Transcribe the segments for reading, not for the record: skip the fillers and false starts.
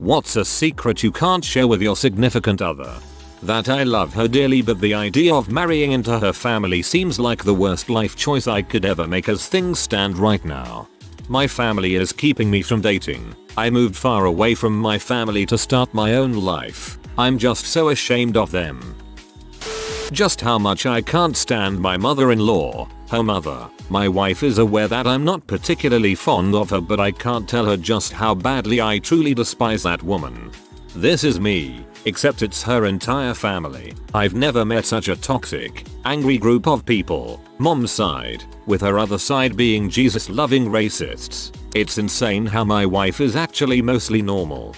What's a secret you can't share with your significant other? That I love her dearly, but the idea of marrying into her family seems like the worst life choice I could ever make as things stand right now. My family is keeping me from dating. I moved far away from my family to start my own life. I'm just so ashamed of them. Just how much I can't stand my mother-in-law, her mother. My wife is aware that I'm not particularly fond of her, but I can't tell her just how badly I truly despise that woman. This is me, except it's her entire family. I've never met such a toxic, angry group of people. Mom's side, with her other side being Jesus-loving racists. It's insane how my wife is actually mostly normal.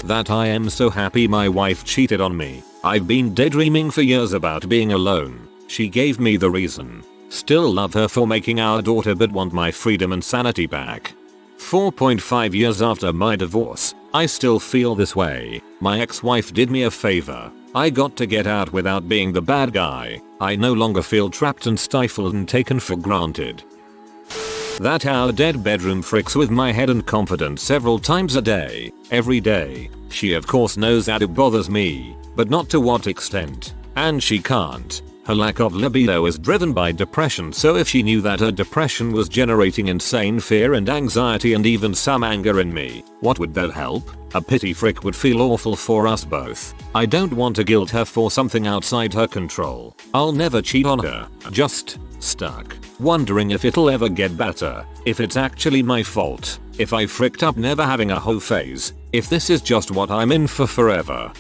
That I am so happy my wife cheated on me. I've been daydreaming for years about being alone. She gave me the reason. Still love her for making our daughter, but want my freedom and sanity back. 4.5 years after my divorce, I still feel this way. My ex-wife did me a favor. I got to get out without being the bad guy. I no longer feel trapped and stifled and taken for granted. That our dead bedroom fricks with my head and confidence several times a day, every day. She of course knows that it bothers me, but not to what extent. And she can't. Her lack of libido is driven by depression, so if she knew that her depression was generating insane fear and anxiety and even some anger in me, what would that help? A pity frick would feel awful for us both. I don't want to guilt her for something outside her control. I'll never cheat on her. Just stuck, wondering if it'll ever get better, if it's actually my fault, if I fricked up never having a hoe phase, if this is just what I'm in for forever.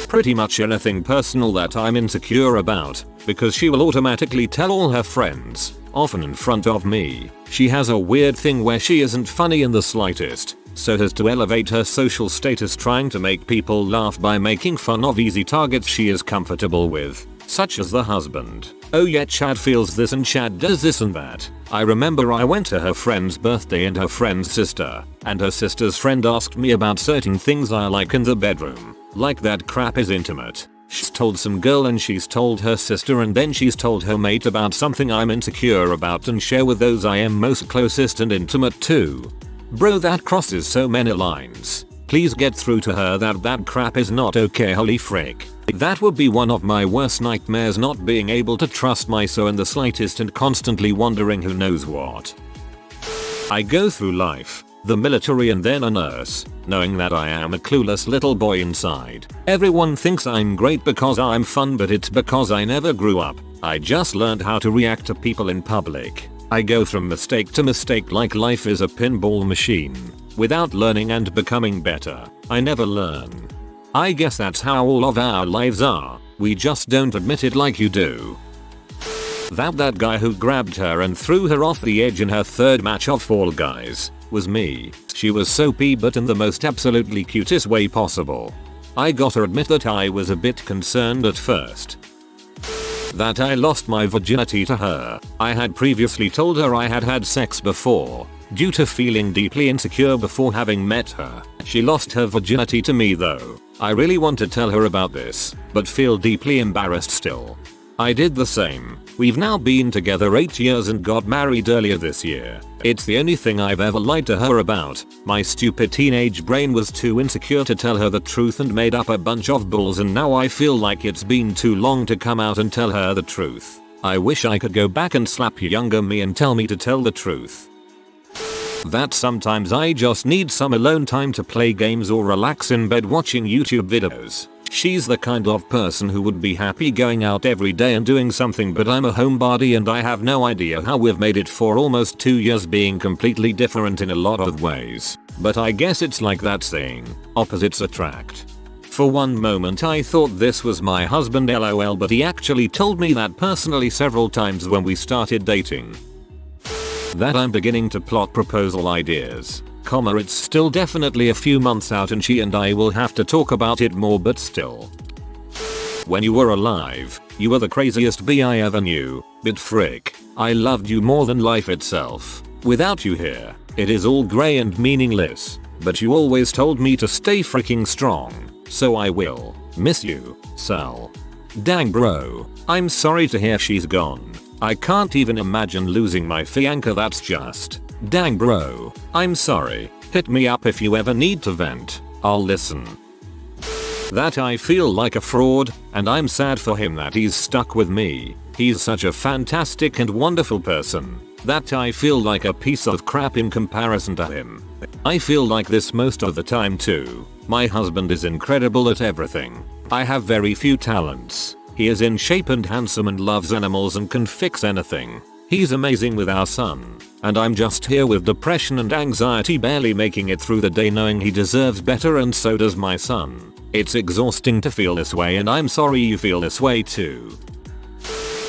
Pretty much anything personal that I'm insecure about, because she will automatically tell all her friends, often in front of me. She has a weird thing where she isn't funny in the slightest, so has to elevate her social status trying to make people laugh by making fun of easy targets she is comfortable with, such as the husband. Oh yeah, Chad feels this and Chad does this and that. I remember I went to her friend's birthday and her friend's sister, and her sister's friend asked me about certain things I like in the bedroom. Like that crap is intimate. She's told some girl and she's told her sister and then she's told her mate about something I'm insecure about and share with those I am most closest and intimate to. Bro, that crosses so many lines. Please get through to her that that crap is not okay, holy frick. That would be one of my worst nightmares, not being able to trust my so in the slightest and constantly wondering who knows what. I go through life, the military and then a nurse, knowing that I am a clueless little boy inside. Everyone thinks I'm great because I'm fun, but it's because I never grew up. I just learned how to react to people in public. I go from mistake to mistake like life is a pinball machine. Without learning and becoming better, I never learn. I guess that's how all of our lives are. We just don't admit it like you do. That guy who grabbed her and threw her off the edge in her third match of Fall Guys was me. She was soapy but in the most absolutely cutest way possible. I gotta admit that I was a bit concerned at first. That I lost my virginity to her. I had previously told her I had had sex before, due to feeling deeply insecure before having met her. She lost her virginity to me though. I really want to tell her about this, but feel deeply embarrassed still. I did the same. We've now been together 8 years and got married earlier this year. It's the only thing I've ever lied to her about. My stupid teenage brain was too insecure to tell her the truth and made up a bunch of bulls, and now I feel like it's been too long to come out and tell her the truth. I wish I could go back and slap younger me and tell me to tell the truth. That sometimes I just need some alone time to play games or relax in bed watching YouTube videos. She's the kind of person who would be happy going out every day and doing something, but I'm a homebody and I have no idea how we've made it for almost 2 years being completely different in a lot of ways. But I guess it's like that saying, opposites attract. For one moment I thought this was my husband lol, but he actually told me that personally several times when we started dating. That I'm beginning to plot proposal ideas. It's still definitely a few months out and she and I will have to talk about it more, but still. When you were alive, you were the craziest bee I ever knew, but frick, I loved you more than life itself. Without you here, it is all grey and meaningless, but you always told me to stay freaking strong, so I will. Miss you, Sal. Dang bro, I'm sorry to hear she's gone. I can't even imagine losing my fiancé, that's just. Dang bro, I'm sorry. Hit me up if you ever need to vent. I'll listen. That I feel like a fraud, and I'm sad for him that he's stuck with me. He's such a fantastic and wonderful person. That I feel like a piece of crap in comparison to him. I feel like this most of the time too. My husband is incredible at everything. I have very few talents. He is in shape and handsome and loves animals and can fix anything. He's amazing with our son. And I'm just here with depression and anxiety, barely making it through the day, knowing he deserves better and so does my son. It's exhausting to feel this way, and I'm sorry you feel this way too.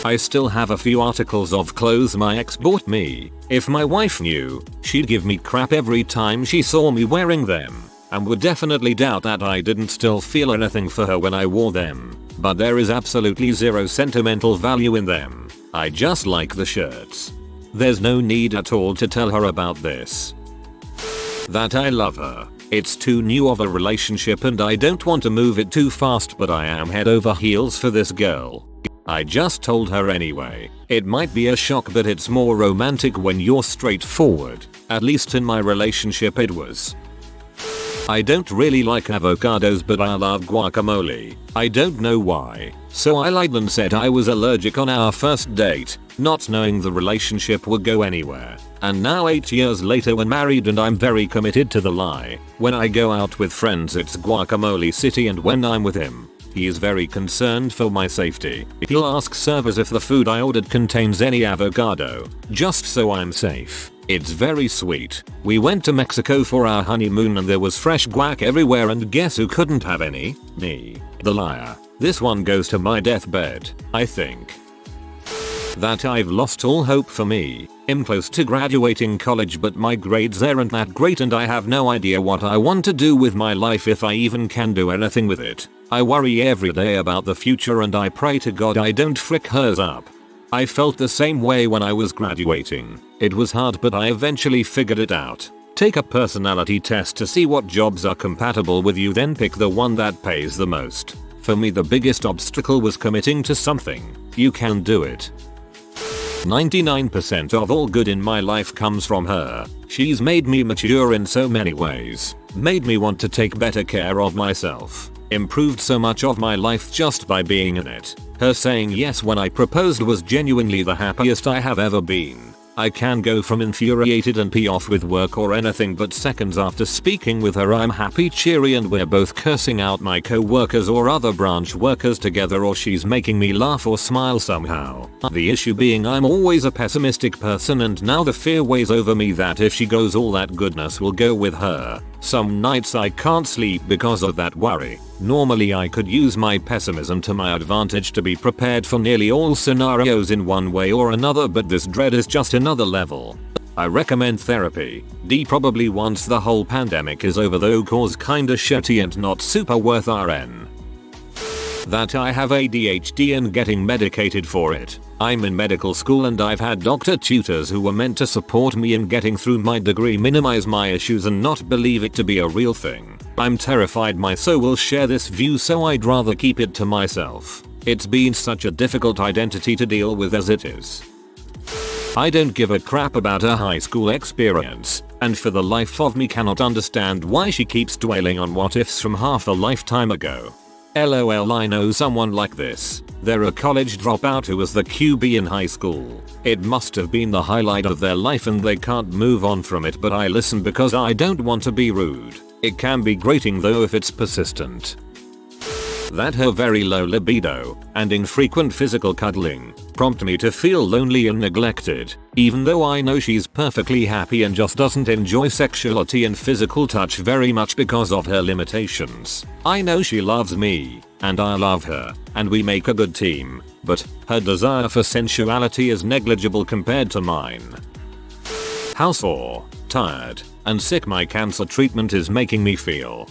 I still have a few articles of clothes my ex bought me. If my wife knew, she'd give me crap every time she saw me wearing them, and would definitely doubt that I didn't still feel anything for her when I wore them. But there is absolutely zero sentimental value in them. I just like the shirts. There's no need at all to tell her about this. That I love her. It's too new of a relationship and I don't want to move it too fast, but I am head over heels for this girl. I just told her anyway. It might be a shock, but it's more romantic when you're straightforward. At least in my relationship it was. I don't really like avocados, but I love guacamole. I don't know why. So I lied and said I was allergic on our first date, not knowing the relationship would go anywhere. And now 8 years later we're married and I'm very committed to the lie. When I go out with friends it's guacamole city, and when I'm with him, he is very concerned for my safety. He'll ask servers if the food I ordered contains any avocado, just so I'm safe. It's very sweet. We went to Mexico for our honeymoon and there was fresh guac everywhere, and guess who couldn't have any? Me. The liar. This one goes to my deathbed, I think. That I've lost all hope for me. I'm close to graduating college, but my grades aren't that great and I have no idea what I want to do with my life, if I even can do anything with it. I worry every day about the future and I pray to God I don't frick hers up. I felt the same way when I was graduating. It was hard, but I eventually figured it out. Take a personality test to see what jobs are compatible with you, then pick the one that pays the most. For me the biggest obstacle was committing to something. You can do it. 99% of all good in my life comes from her. She's made me mature in so many ways. Made me want to take better care of myself. Improved so much of my life just by being in it. Her saying yes when I proposed was genuinely the happiest I have ever been. I can go from infuriated and pee off with work or anything, but seconds after speaking with her I'm happy, cheery, and we're both cursing out my co-workers or other branch workers together, or she's making me laugh or smile somehow. The issue being I'm always a pessimistic person, and now the fear weighs over me that if she goes all that goodness will go with her. Some nights I can't sleep because of that worry. Normally I could use my pessimism to my advantage to be prepared for nearly all scenarios in one way or another, but this dread is just another level. I recommend therapy. D probably once the whole pandemic is over, though cause kinda shitty and not super worth RN. That I have ADHD and getting medicated for it. I'm in medical school and I've had doctor tutors who were meant to support me in getting through my degree minimize my issues and not believe it to be a real thing. I'm terrified my soul will share this view, so I'd rather keep it to myself. It's been such a difficult identity to deal with as it is. I don't give a crap about her high school experience, and for the life of me cannot understand why she keeps dwelling on what ifs from half a lifetime ago. LOL, I know someone like this. They're a college dropout who was the QB in high school. It must have been the highlight of their life and they can't move on from it, but I listen because I don't want to be rude. It can be grating though if it's persistent. That her very low libido and infrequent physical cuddling prompt me to feel lonely and neglected, even though I know she's perfectly happy and just doesn't enjoy sexuality and physical touch very much because of her limitations. I know she loves me, and I love her, and we make a good team, but her desire for sensuality is negligible compared to mine. How sore, tired, and sick my cancer treatment is making me feel.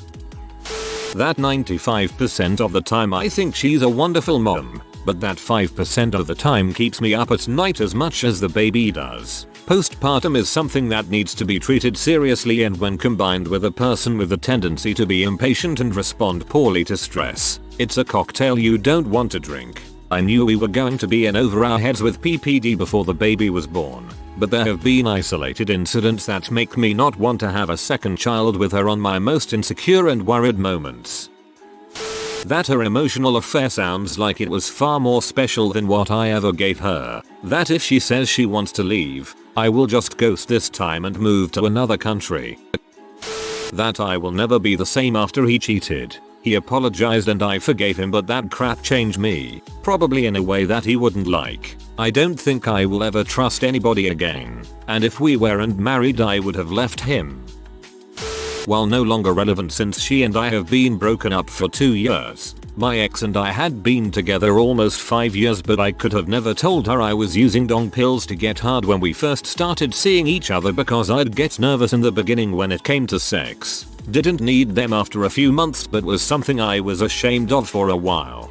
That 95% of the time I think she's a wonderful mom, but that 5% of the time keeps me up at night as much as the baby does. Postpartum is something that needs to be treated seriously, and when combined with a person with a tendency to be impatient and respond poorly to stress, it's a cocktail you don't want to drink. I knew we were going to be in over our heads with PPD before the baby was born. but there have been isolated incidents that make me not want to have a second child with her on my most insecure and worried moments. That her emotional affair sounds like it was far more special than what I ever gave her. That if she says she wants to leave, I will just ghost this time and move to another country. That I will never be the same after he cheated. He apologized and I forgave him, but that crap changed me, probably in a way that he wouldn't like. I don't think I will ever trust anybody again, and if we weren't married I would have left him. While no longer relevant since she and I have been broken up for 2 years, my ex and I had been together almost 5 years, but I could have never told her I was using dong pills to get hard when we first started seeing each other because I'd get nervous in the beginning when it came to sex. Didn't need them after a few months, but was something I was ashamed of for a while.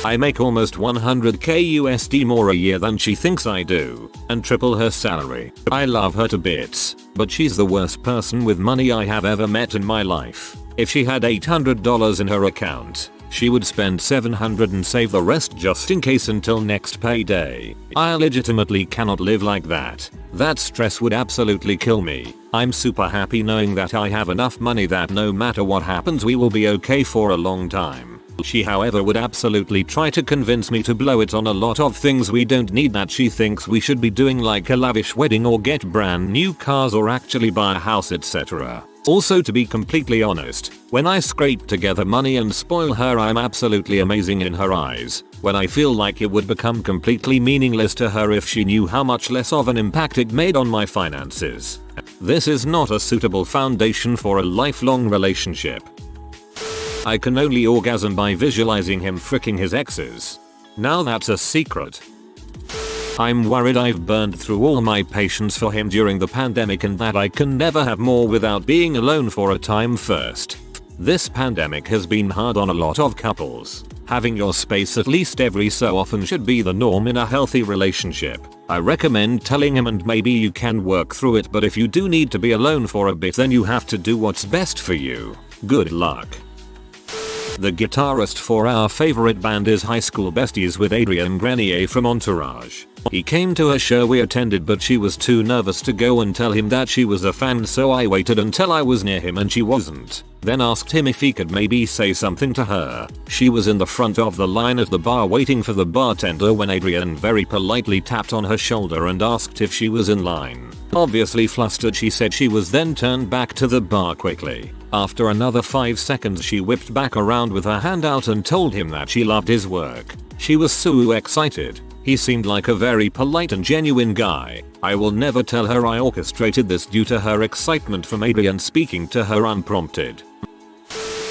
I make almost 100k USD more a year than she thinks I do, and triple her salary. I love her to bits, but she's the worst person with money I have ever met in my life. If she had $800 in her account, she would spend $700 and save the rest just in case until next payday. I legitimately cannot live like that. That stress would absolutely kill me. I'm super happy knowing that I have enough money that no matter what happens we will be okay for a long time. She however would absolutely try to convince me to blow it on a lot of things we don't need that she thinks we should be doing, like a lavish wedding or get brand new cars or actually buy a house, etc. Also, to be completely honest, when I scrape together money and spoil her I'm absolutely amazing in her eyes, when I feel like it would become completely meaningless to her if she knew how much less of an impact it made on my finances. This is not a suitable foundation for a lifelong relationship. I can only orgasm by visualizing him fricking his exes. Now that's a secret. I'm worried I've burned through all my patience for him during the pandemic and that I can never have more without being alone for a time first. This pandemic has been hard on a lot of couples. Having your space at least every so often should be the norm in a healthy relationship. I recommend telling him and maybe you can work through it, but if you do need to be alone for a bit then you have to do what's best for you. Good luck. The guitarist for our favorite band is high school besties with Adrian Grenier from Entourage. He came to a show we attended but she was too nervous to go and tell him that she was a fan, so I waited until I was near him and she wasn't. Then asked him if he could maybe say something to her. She was in the front of the line at the bar waiting for the bartender when Adrian very politely tapped on her shoulder and asked if she was in line. Obviously flustered, she said she was, then turned back to the bar quickly. After another 5 seconds she whipped back around with her hand out and told him that she loved his work. She was so excited. He seemed like a very polite and genuine guy. I will never tell her I orchestrated this due to her excitement from Adrian speaking to her unprompted.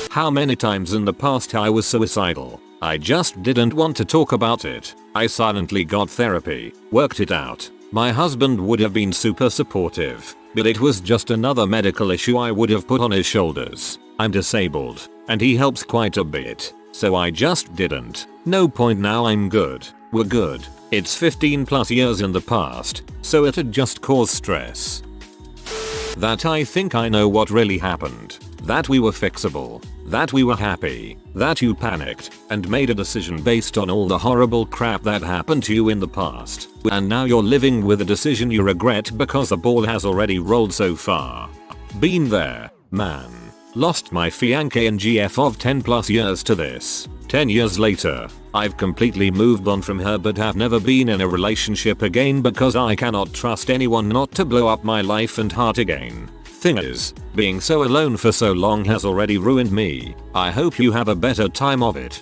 How many times in the past I was suicidal. I just didn't want to talk about it. I silently got therapy, worked it out. My husband would have been super supportive, but it was just another medical issue I would have put on his shoulders. I'm disabled, and he helps quite a bit, so I just didn't. No point now, I'm good. We're good. It's 15 plus years in the past, so it had just caused stress. That I think I know what really happened. That we were fixable. That we were happy. That you panicked and made a decision based on all the horrible crap that happened to you in the past. And now you're living with a decision you regret because the ball has already rolled so far. Been there, man. Lost my fiancé and GF of 10 plus years to this. 10 years later, I've completely moved on from her but have never been in a relationship again because I cannot trust anyone not to blow up my life and heart again. Thing is, being so alone for so long has already ruined me. I hope you have a better time of it.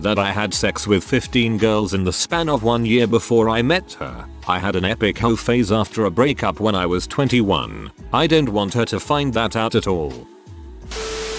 That I had sex with 15 girls in the span of 1 year before I met her. I had an epic hoe phase after a breakup when I was 21. I don't want her to find that out at all.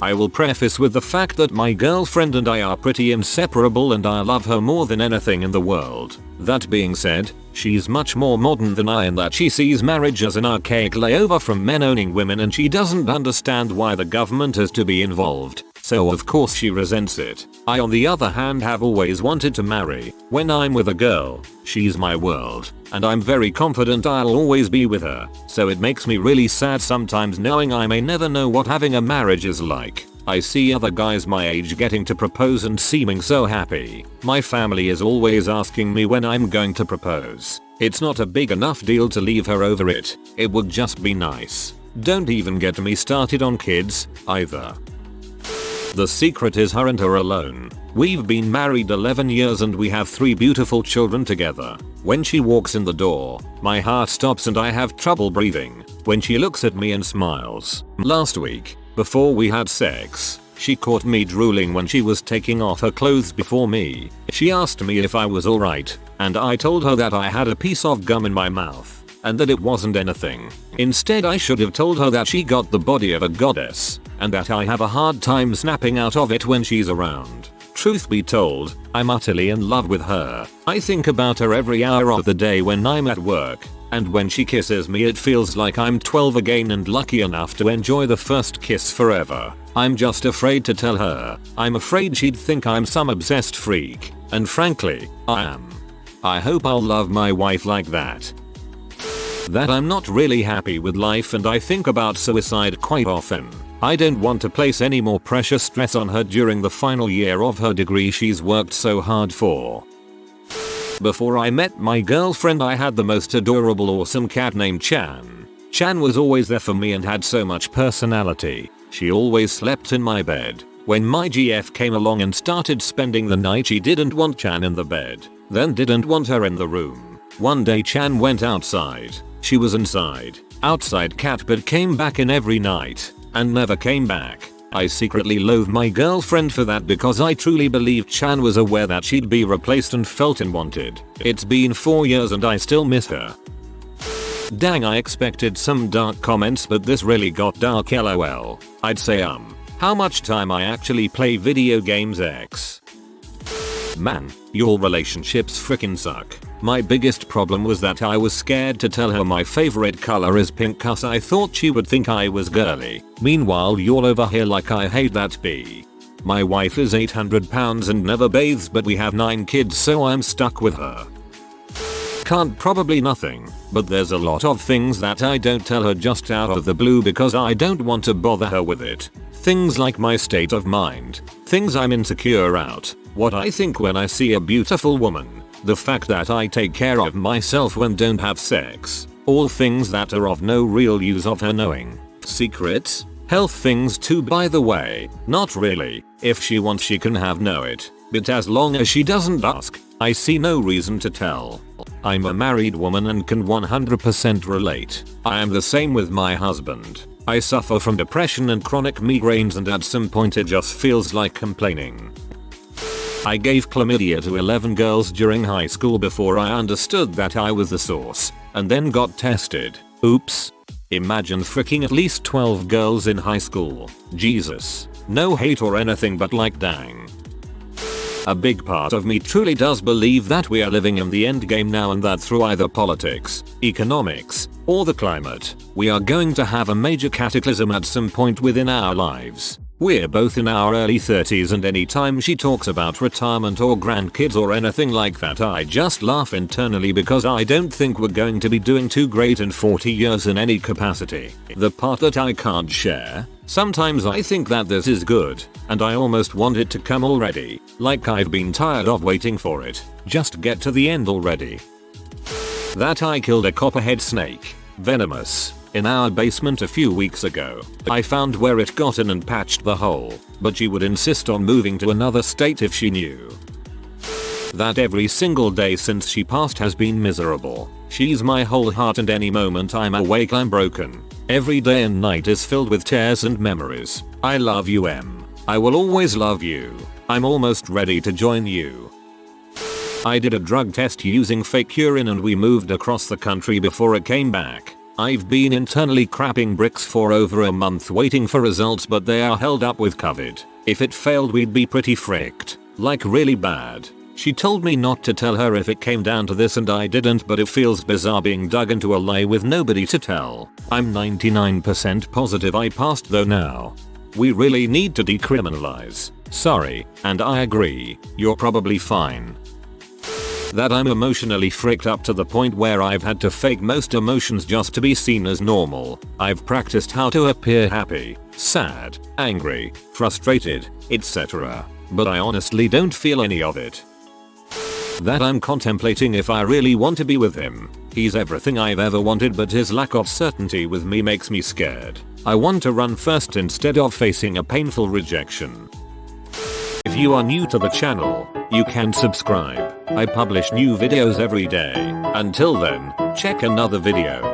I will preface with the fact that my girlfriend and I are pretty inseparable and I love her more than anything in the world. That being said, she's much more modern than I in that she sees marriage as an archaic layover from men owning women and she doesn't understand why the government is to be involved. So of course she resents it. I on the other hand have always wanted to marry. When I'm with a girl, she's my world, and I'm very confident I'll always be with her. So it makes me really sad sometimes knowing I may never know what having a marriage is like. I see other guys my age getting to propose and seeming so happy. My family is always asking me when I'm going to propose. It's not a big enough deal to leave her over it. It would just be nice. Don't even get me started on kids, either. The secret is her and her alone. We've been married 11 years and we have 3 beautiful children together. When she walks in the door, my heart stops and I have trouble breathing. When she looks at me and smiles. Last week, before we had sex, she caught me drooling when she was taking off her clothes before me. She asked me if I was alright, and I told her that I had a piece of gum in my mouth, and that it wasn't anything. Instead, I should have told her that she got the body of a goddess, and that I have a hard time snapping out of it when she's around. Truth be told, I'm utterly in love with her. I think about her every hour of the day when I'm at work, and when she kisses me it feels like I'm 12 again and lucky enough to enjoy the first kiss forever. I'm just afraid to tell her. I'm afraid she'd think I'm some obsessed freak, and frankly, I am. I hope I'll love my wife like that. That I'm not really happy with life and I think about suicide quite often. I don't want to place any more pressure stress on her during the final year of her degree she's worked so hard for. Before I met my girlfriend I had the most adorable awesome cat named Chan. Chan was always there for me and had so much personality. She always slept in my bed. When my GF came along and started spending the night she didn't want Chan in the bed, then didn't want her in the room. One day Chan went outside. She was outside cat but came back in every night. And never came back. I secretly loathe my girlfriend for that because I truly believed Chan was aware that she'd be replaced and felt unwanted. It's been 4 years and I still miss her. Dang, I expected some dark comments but this really got dark lol. I'd say how much time I actually play video games X. Man, your relationships frickin' suck. My biggest problem was that I was scared to tell her my favorite color is pink cause I thought she would think I was girly. Meanwhile you're over here like I hate that bee. My wife is 800 pounds and never bathes but we have 9 kids so I'm stuck with her. Can't probably nothing, but there's a lot of things that I don't tell her just out of the blue because I don't want to bother her with it. Things like my state of mind, things I'm insecure about, what I think when I see a beautiful woman, the fact that I take care of myself when don't have sex, all things that are of no real use of her knowing. Secrets? Health things too by the way, not really, if she wants she can know it, but as long as she doesn't ask, I see no reason to tell. I'm a married woman and can 100% relate. I am the same with my husband. I suffer from depression and chronic migraines and at some point it just feels like complaining. I gave chlamydia to 11 girls during high school before I understood that I was the source, and then got tested. Oops. Imagine freaking at least 12 girls in high school. Jesus. No hate or anything but like dang. A big part of me truly does believe that we are living in the end game now and that through either politics, economics, or the climate, we are going to have a major cataclysm at some point within our lives. We're both in our early 30s and anytime she talks about retirement or grandkids or anything like that I just laugh internally because I don't think we're going to be doing too great in 40 years in any capacity. The part that I can't share, sometimes I think that this is good, and I almost want it to come already, like I've been tired of waiting for it. Just get to the end already. That I killed a copperhead snake, venomous, in our basement a few weeks ago. I found where it got in and patched the hole, but she would insist on moving to another state if she knew. That every single day since she passed has been miserable. She's my whole heart and any moment I'm awake I'm broken. Every day and night is filled with tears and memories. I love you Em. I will always love you. I'm almost ready to join you. I did a drug test using fake urine and we moved across the country before it came back. I've been internally crapping bricks for over a month waiting for results but they are held up with COVID. If it failed we'd be pretty fricked. Like really bad. She told me not to tell her if it came down to this and I didn't but it feels bizarre being dug into a lie with nobody to tell. I'm 99% positive I passed though now. We really need to decriminalize. Sorry, and I agree, you're probably fine. That I'm emotionally fricked up to the point where I've had to fake most emotions just to be seen as normal. I've practiced how to appear happy, sad, angry, frustrated, etc. But I honestly don't feel any of it. that I'm contemplating if I really want to be with him. He's everything I've ever wanted, but his lack of certainty with me makes me scared. I want to run first instead of facing a painful rejection. If you are new to the channel, you can subscribe. I publish new videos every day. Until then, check another video.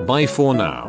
Bye for now.